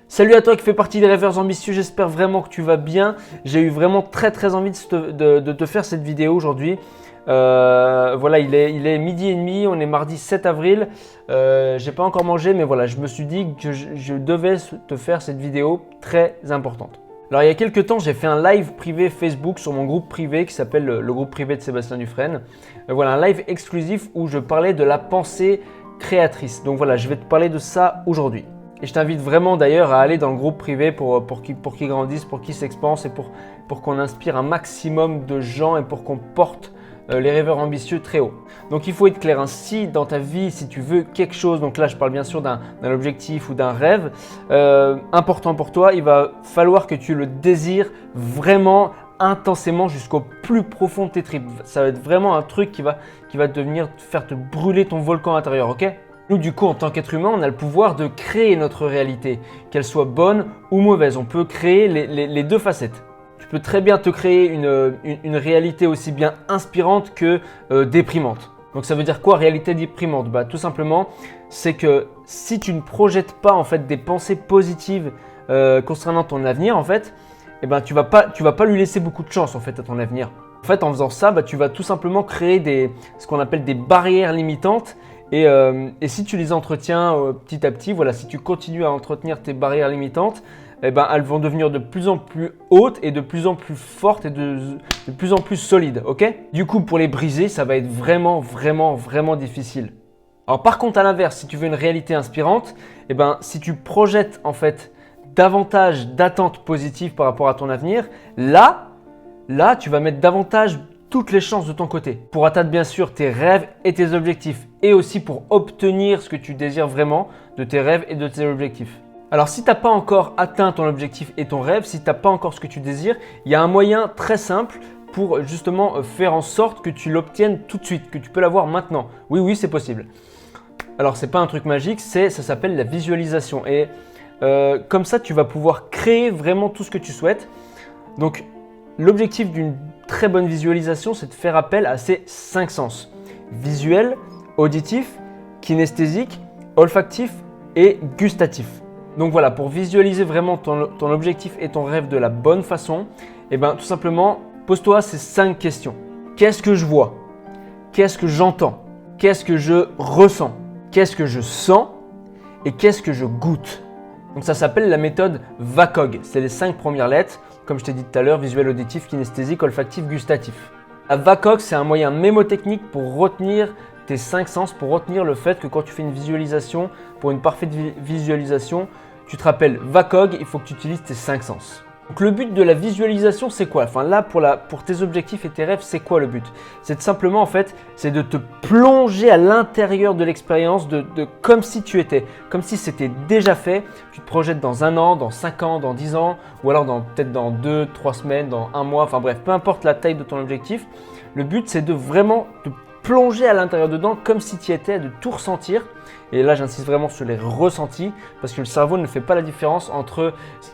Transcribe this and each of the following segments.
Salut à toi qui fais partie des rêveurs ambitieux, j'espère vraiment que tu vas bien. J'ai eu vraiment très envie de te faire cette vidéo aujourd'hui. Voilà, il est midi et demi, on est mardi 7 avril. J'ai pas encore mangé, mais voilà, je me suis dit que je devais te faire cette vidéo très importante. Alors il y a quelques temps, j'ai fait un live privé Facebook sur mon groupe privé qui s'appelle le groupe privé de Sébastien Dufresne. Voilà, un live exclusif où je parlais de la pensée créatrice. Donc voilà, je vais te parler de ça aujourd'hui. Et je t'invite vraiment d'ailleurs à aller dans le groupe privé pour qu'il grandisse, pour qu'il s'expanse et pour qu'on inspire un maximum de gens et pour qu'on porte les rêveurs ambitieux très haut. Donc il faut être clair, hein, si dans ta vie, si tu veux quelque chose, donc là je parle bien sûr d'un objectif ou d'un rêve important pour toi, il va falloir que tu le désires vraiment intensément jusqu'au plus profond de tes tripes. Ça va être vraiment un truc qui va faire te brûler ton volcan intérieur, ok ? Nous, du coup, en tant qu'être humain, on a le pouvoir de créer notre réalité, qu'elle soit bonne ou mauvaise. On peut créer les deux facettes. Tu peux très bien te créer une réalité aussi bien inspirante que déprimante. Donc ça veut dire quoi, réalité déprimante ? Tout simplement, c'est que si tu ne projettes pas en fait des pensées positives concernant ton avenir, en fait, tu vas pas lui laisser beaucoup de chance en fait à ton avenir. En fait, en faisant ça, tu vas tout simplement créer ce qu'on appelle des barrières limitantes. Et si tu les entretiens petit à petit, voilà, si tu continues à entretenir tes barrières limitantes, elles vont devenir de plus en plus hautes et de plus en plus fortes et de plus en plus solides, ok ? Du coup, pour les briser, ça va être vraiment difficile. Alors par contre, à l'inverse, si tu veux une réalité inspirante, si tu projettes en fait davantage d'attentes positives par rapport à ton avenir, là, tu vas mettre davantage toutes les chances de ton côté pour atteindre bien sûr tes rêves et tes objectifs et aussi pour obtenir ce que tu désires vraiment de tes rêves et de tes objectifs. Alors si tu n'as pas encore atteint ton objectif et ton rêve, si tu n'as pas encore ce que tu désires, il y a un moyen très simple pour justement faire en sorte que tu l'obtiennes tout de suite, que tu peux l'avoir maintenant. Oui, c'est possible. Alors c'est pas un truc magique, ça s'appelle la visualisation et comme ça tu vas pouvoir créer vraiment tout ce que tu souhaites. Donc l'objectif d'une très bonne visualisation, c'est de faire appel à ces 5 sens. Visuel, auditif, kinesthésique, olfactif et gustatif. Donc voilà, pour visualiser vraiment ton objectif et ton rêve de la bonne façon, tout simplement, pose-toi ces 5 questions. Qu'est-ce que je vois ? Qu'est-ce que j'entends ? Qu'est-ce que je ressens ? Qu'est-ce que je sens ? Et qu'est-ce que je goûte ? Donc ça s'appelle la méthode VACOG. C'est les 5 premières lettres. Comme je t'ai dit tout à l'heure, visuel, auditif, kinesthésique, olfactif, gustatif. La VACOG, c'est un moyen mémotechnique pour retenir tes 5 sens, pour retenir le fait que quand tu fais une visualisation, pour une parfaite visualisation, tu te rappelles VACOG, il faut que tu utilises tes 5 sens. Donc le but de la visualisation, c'est quoi ? Enfin là, pour tes objectifs et tes rêves, c'est quoi le but ? C'est simplement en fait, c'est de te plonger à l'intérieur de l'expérience, comme si tu étais, comme si c'était déjà fait. Tu te projettes dans 1 an, dans 5 ans, dans 10 ans, ou alors peut-être dans 2, 3 semaines, dans 1 mois, enfin bref, peu importe la taille de ton objectif. Le but, c'est de vraiment te plonger à l'intérieur dedans comme si tu y étais, de tout ressentir. Et là, j'insiste vraiment sur les ressentis parce que le cerveau ne fait pas la différence entre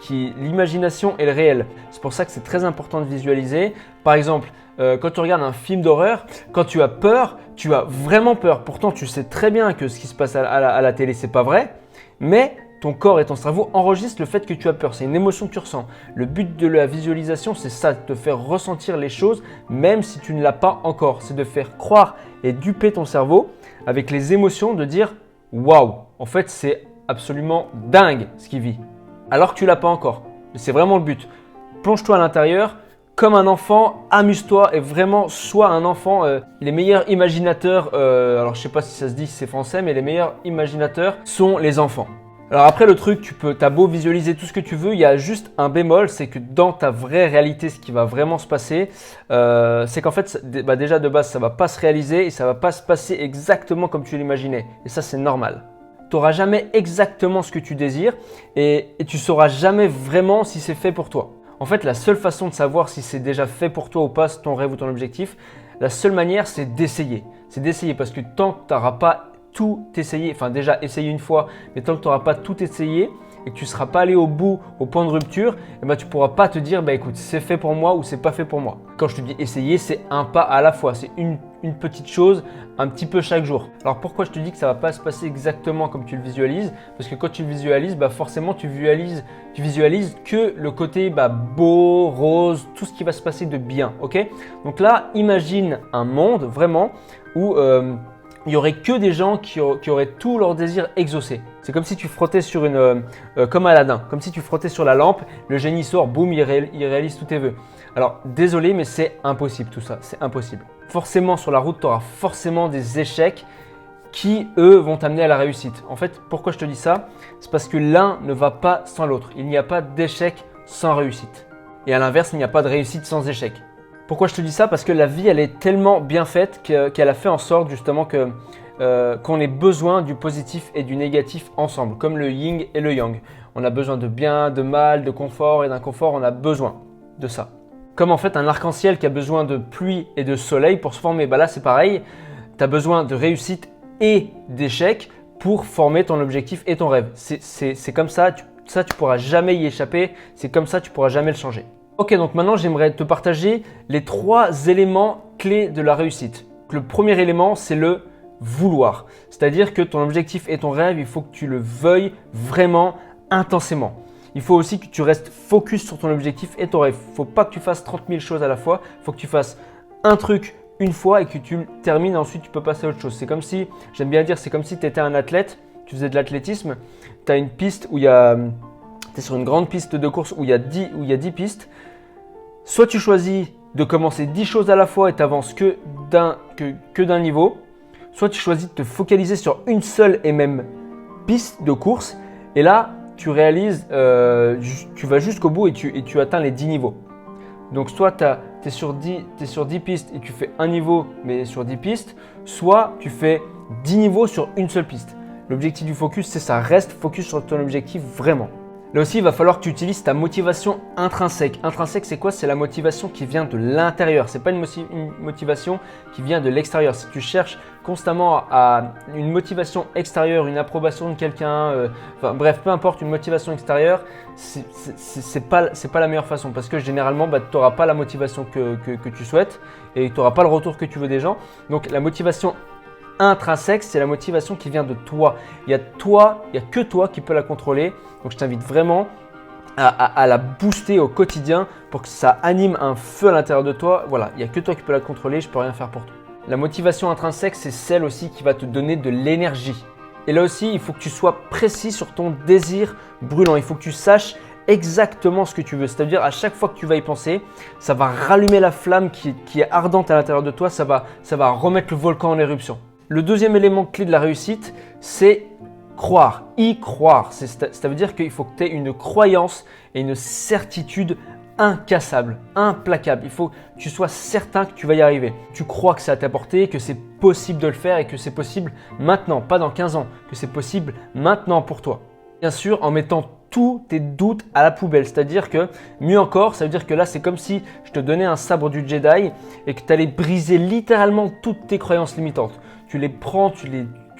l'imagination et le réel. C'est pour ça que c'est très important de visualiser. Par exemple, quand tu regardes un film d'horreur, quand tu as peur, tu as vraiment peur. Pourtant, tu sais très bien que ce qui se passe à la télé, c'est pas vrai, mais ton corps et ton cerveau enregistrent le fait que tu as peur. C'est une émotion que tu ressens. Le but de la visualisation, c'est ça, de te faire ressentir les choses même si tu ne l'as pas encore. C'est de faire croire et duper ton cerveau avec les émotions, de dire « Waouh, en fait, c'est absolument dingue ce qu'il vit ». Alors que tu ne l'as pas encore. C'est vraiment le but. Plonge-toi à l'intérieur. Comme un enfant, amuse-toi et vraiment sois un enfant. Les meilleurs imaginateurs, alors je ne sais pas si ça se dit, si c'est français, mais les meilleurs imaginateurs sont les enfants. Alors après le truc, t'as beau visualiser tout ce que tu veux, il y a juste un bémol, c'est que dans ta vraie réalité, ce qui va vraiment se passer, c'est qu'en fait, déjà de base, ça ne va pas se réaliser et ça ne va pas se passer exactement comme tu l'imaginais. Et ça, c'est normal. Tu n'auras jamais exactement ce que tu désires et tu ne sauras jamais vraiment si c'est fait pour toi. En fait, la seule façon de savoir si c'est déjà fait pour toi ou pas, ton rêve ou ton objectif, la seule manière, c'est d'essayer. C'est d'essayer parce que tant que tu n'auras pas tout essayé, enfin déjà essayé une fois, mais tant que tu n'auras pas tout essayé, et que tu ne seras pas allé au bout, au point de rupture, eh ben, tu ne pourras pas te dire bah, écoute, c'est fait pour moi ou c'est pas fait pour moi. Quand je te dis essayer, c'est un pas à la fois, c'est une petite chose, un petit peu chaque jour. Alors pourquoi je te dis que ça ne va pas se passer exactement comme tu le visualises? Parce que quand tu le visualises, bah, forcément tu visualises que le côté beau, rose, tout ce qui va se passer de bien. Ok? Donc là, imagine un monde vraiment où il n'y aurait que des gens qui auraient tous leurs désirs exaucés. C'est comme si tu frottais sur comme Aladdin, comme si tu frottais sur la lampe, le génie sort, boum, il réalise tous tes vœux. Alors désolé, mais c'est impossible tout ça, c'est impossible. Forcément sur la route, tu auras forcément des échecs qui, eux, vont t'amener à la réussite. En fait, pourquoi je te dis ça? C'est parce que l'un ne va pas sans l'autre. Il n'y a pas d'échec sans réussite. Et à l'inverse, il n'y a pas de réussite sans échec. Pourquoi je te dis ça? Parce que la vie, elle est tellement bien faite qu'elle a fait en sorte justement qu'on ait besoin du positif et du négatif ensemble, comme le yin et le yang. On a besoin de bien, de mal, de confort et d'inconfort, on a besoin de ça. Comme en fait un arc-en-ciel qui a besoin de pluie et de soleil pour se former, là c'est pareil, tu as besoin de réussite et d'échec pour former ton objectif et ton rêve. C'est comme ça, tu pourras jamais y échapper, c'est comme ça, tu pourras jamais le changer. Ok, donc maintenant j'aimerais te partager les 3 éléments clés de la réussite. Le premier élément, c'est le vouloir. C'est-à-dire que ton objectif et ton rêve, il faut que tu le veuilles vraiment intensément. Il faut aussi que tu restes focus sur ton objectif et ton rêve. Il ne faut pas que tu fasses 30 000 choses à la fois. Il faut que tu fasses un truc une fois et que tu le termines. Ensuite, tu peux passer à autre chose. C'est comme si, j'aime bien dire, c'est comme si tu étais un athlète, tu faisais de l'athlétisme. Tu as une piste où tu es sur une grande piste de course où il y a 10 pistes. Soit tu choisis de commencer 10 choses à la fois et tu avances que d'un niveau. Soit tu choisis de te focaliser sur une seule et même piste de course. Et là, tu réalises, tu vas jusqu'au bout et tu atteins les 10 niveaux. Donc soit tu es sur 10 pistes et tu fais un niveau mais sur 10 pistes, soit tu fais 10 niveaux sur une seule piste. L'objectif du focus, c'est ça, reste focus sur ton objectif vraiment. Là aussi, il va falloir que tu utilises ta motivation intrinsèque. Intrinsèque, c'est quoi? C'est la motivation qui vient de l'intérieur. Ce n'est pas une motivation qui vient de l'extérieur. Si tu cherches constamment à une motivation extérieure, une approbation de quelqu'un, bref, peu importe, une motivation extérieure, c'est pas la meilleure façon parce que généralement, tu n'auras pas la motivation que tu souhaites et tu n'auras pas le retour que tu veux des gens. Donc, la motivation intrinsèque, c'est la motivation qui vient de toi. Il n'y a que toi qui peux la contrôler. Donc, je t'invite vraiment à la booster au quotidien pour que ça anime un feu à l'intérieur de toi. Voilà, il n'y a que toi qui peux la contrôler. Je ne peux rien faire pour toi. La motivation intrinsèque, c'est celle aussi qui va te donner de l'énergie. Et là aussi, il faut que tu sois précis sur ton désir brûlant. Il faut que tu saches exactement ce que tu veux. C'est-à-dire à chaque fois que tu vas y penser, ça va rallumer la flamme qui est ardente à l'intérieur de toi. Ça va remettre le volcan en éruption. Le deuxième élément clé de la réussite, c'est croire, y croire. Ça veut dire qu'il faut que tu aies une croyance et une certitude incassable, implacable. Il faut que tu sois certain que tu vas y arriver. Tu crois que c'est à ta portée, que c'est possible de le faire et que c'est possible maintenant, pas dans 15 ans, que c'est possible maintenant pour toi. Bien sûr, en mettant tous tes doutes à la poubelle. C'est-à-dire que, mieux encore, ça veut dire que là, c'est comme si je te donnais un sabre du Jedi et que tu allais briser littéralement toutes tes croyances limitantes. Tu les prends, tu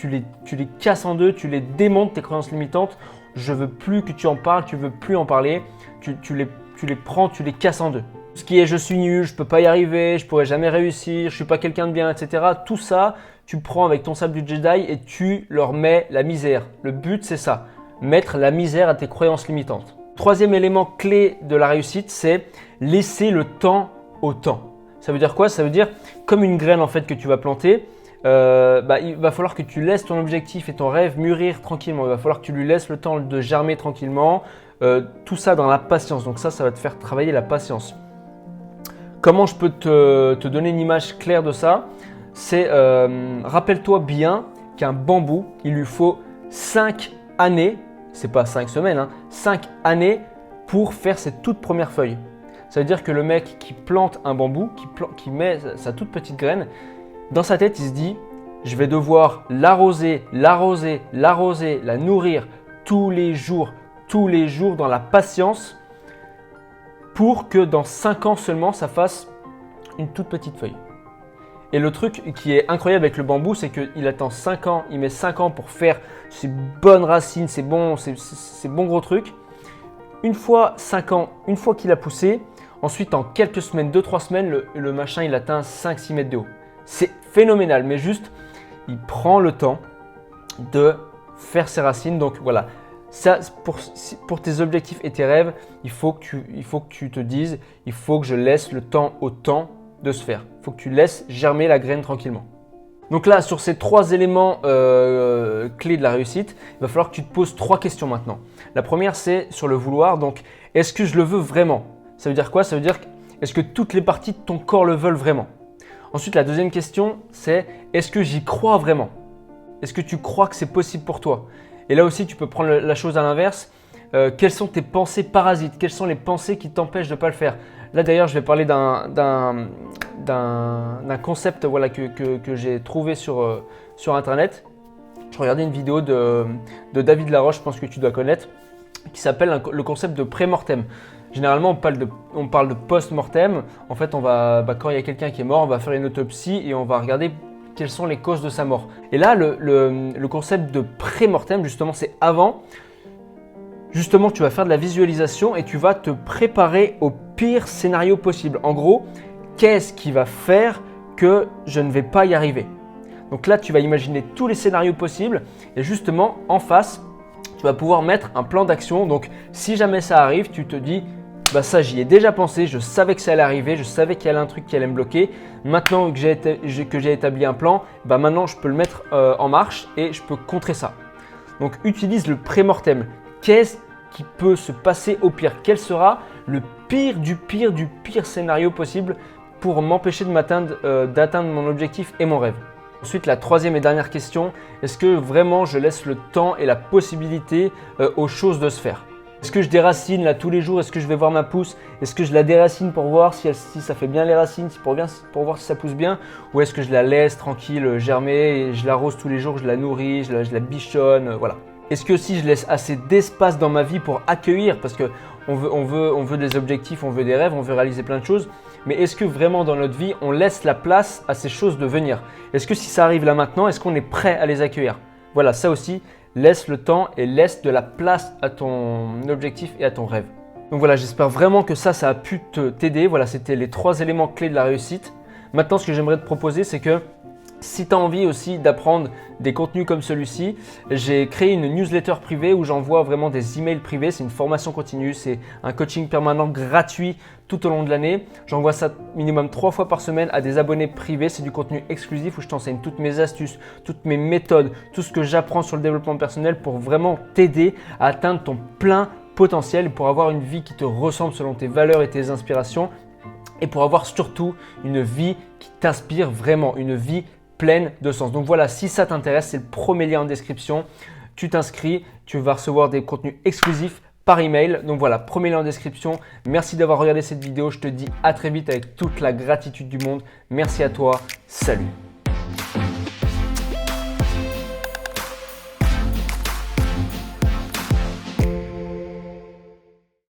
les casses en deux, tu les démontes, tes croyances limitantes. Je veux plus que tu en parles, tu veux plus en parler. Tu les prends, tu les casses en deux. Ce qui est je suis nul, je peux pas y arriver, je pourrai jamais réussir, je suis pas quelqu'un de bien, etc. Tout ça, tu prends avec ton sabre du Jedi et tu leur mets la misère. Le but, c'est ça. Mettre la misère à tes croyances limitantes. Troisième élément clé de la réussite, c'est laisser le temps au temps. Ça veut dire quoi? Ça veut dire comme une graine en fait que tu vas planter, il va falloir que tu laisses ton objectif et ton rêve mûrir tranquillement. Il va falloir que tu lui laisses le temps de germer tranquillement. Tout ça dans la patience. Donc ça va te faire travailler la patience. Comment je peux te donner une image claire de ça? C'est, rappelle-toi bien qu'un bambou, il lui faut 5 années, c'est pas 5 semaines, 5 années pour faire ses toutes premières feuilles. Ça veut dire que le mec qui plante un bambou, qui met sa toute petite graine, dans sa tête, il se dit « Je vais devoir l'arroser, la nourrir tous les jours dans la patience pour que dans 5 ans seulement, ça fasse une toute petite feuille. » Et le truc qui est incroyable avec le bambou, c'est qu'il attend 5 ans, il met 5 ans pour faire ses bonnes racines, ses bons gros trucs. Une fois 5 ans, une fois qu'il a poussé, ensuite en quelques semaines, 2-3 semaines, le machin il atteint 5-6 mètres de haut. C'est phénoménal, mais juste, il prend le temps de faire ses racines. Donc voilà, ça, pour tes objectifs et tes rêves, il faut que tu te dises, il faut que je laisse le temps au temps de se faire. Il faut que tu laisses germer la graine tranquillement. Donc là, sur ces 3 éléments clés de la réussite, il va falloir que tu te poses 3 questions maintenant. La première, c'est sur le vouloir. Donc, est-ce que je le veux vraiment? Ça veut dire quoi? Ça veut dire, est-ce que toutes les parties de ton corps le veulent vraiment? Ensuite, la deuxième question, c'est est-ce que j'y crois vraiment? Est-ce que tu crois que c'est possible pour toi? Et là aussi, tu peux prendre la chose à l'inverse. Quelles sont tes pensées parasites? Quelles sont les pensées qui t'empêchent de ne pas le faire? Là d'ailleurs, je vais parler d'un concept voilà, que j'ai trouvé sur Internet. Je regardais une vidéo de David Laroche, je pense que tu dois connaître, qui s'appelle le concept de pré-mortem. Généralement, on parle de post-mortem. En fait, quand il y a quelqu'un qui est mort, on va faire une autopsie et on va regarder quelles sont les causes de sa mort. Et là, le concept de pré-mortem, justement, c'est avant. Justement, tu vas faire de la visualisation et tu vas te préparer au pire scénario possible. En gros, qu'est-ce qui va faire que je ne vais pas y arriver? Donc là, tu vas imaginer tous les scénarios possibles et justement, en face, tu vas pouvoir mettre un plan d'action. Donc, si jamais ça arrive, tu te dis, bah ça, j'y ai déjà pensé, je savais que ça allait arriver, je savais qu'il y avait un truc qui allait me bloquer. Maintenant que j'ai établi un plan, bah maintenant, je peux le mettre en marche et je peux contrer ça. Donc, utilise le pré-mortem. Qu'est-ce qui peut se passer au pire? Quel sera le pire du pire scénario possible pour m'empêcher d'atteindre mon objectif et mon rêve? Ensuite, la troisième et dernière question, est-ce que vraiment je laisse le temps et la possibilité aux choses de se faire? Est-ce que je déracine là tous les jours? Est-ce que je vais voir ma pousse? Est-ce que je la déracine pour voir si ça fait bien les racines, pour voir si ça pousse bien? Ou est-ce que je la laisse tranquille germer et je l'arrose tous les jours, je la nourris, je la bichonne, voilà. Est-ce que si je laisse assez d'espace dans ma vie pour accueillir, parce qu'on veut des objectifs, on veut des rêves, on veut réaliser plein de choses, mais est-ce que vraiment dans notre vie, on laisse la place à ces choses de venir? Est-ce que si ça arrive là maintenant, est-ce qu'on est prêt à les accueillir? Voilà, ça aussi, laisse le temps et laisse de la place à ton objectif et à ton rêve. Donc voilà, j'espère vraiment que ça a pu t'aider. Voilà, c'était les 3 éléments clés de la réussite. Maintenant, ce que j'aimerais te proposer, c'est que si tu as envie aussi d'apprendre des contenus comme celui-ci, j'ai créé une newsletter privée où j'envoie vraiment des emails privés. C'est une formation continue, c'est un coaching permanent gratuit tout au long de l'année. J'envoie ça minimum 3 fois par semaine à des abonnés privés. C'est du contenu exclusif où je t'enseigne toutes mes astuces, toutes mes méthodes, tout ce que j'apprends sur le développement personnel pour vraiment t'aider à atteindre ton plein potentiel, pour avoir une vie qui te ressemble selon tes valeurs et tes inspirations et pour avoir surtout une vie qui t'inspire vraiment, une vie pleine de sens. Donc voilà, si ça t'intéresse, c'est le premier lien en description. Tu t'inscris, tu vas recevoir des contenus exclusifs par email. Donc voilà, premier lien en description. Merci d'avoir regardé cette vidéo. Je te dis à très vite avec toute la gratitude du monde. Merci à toi. Salut.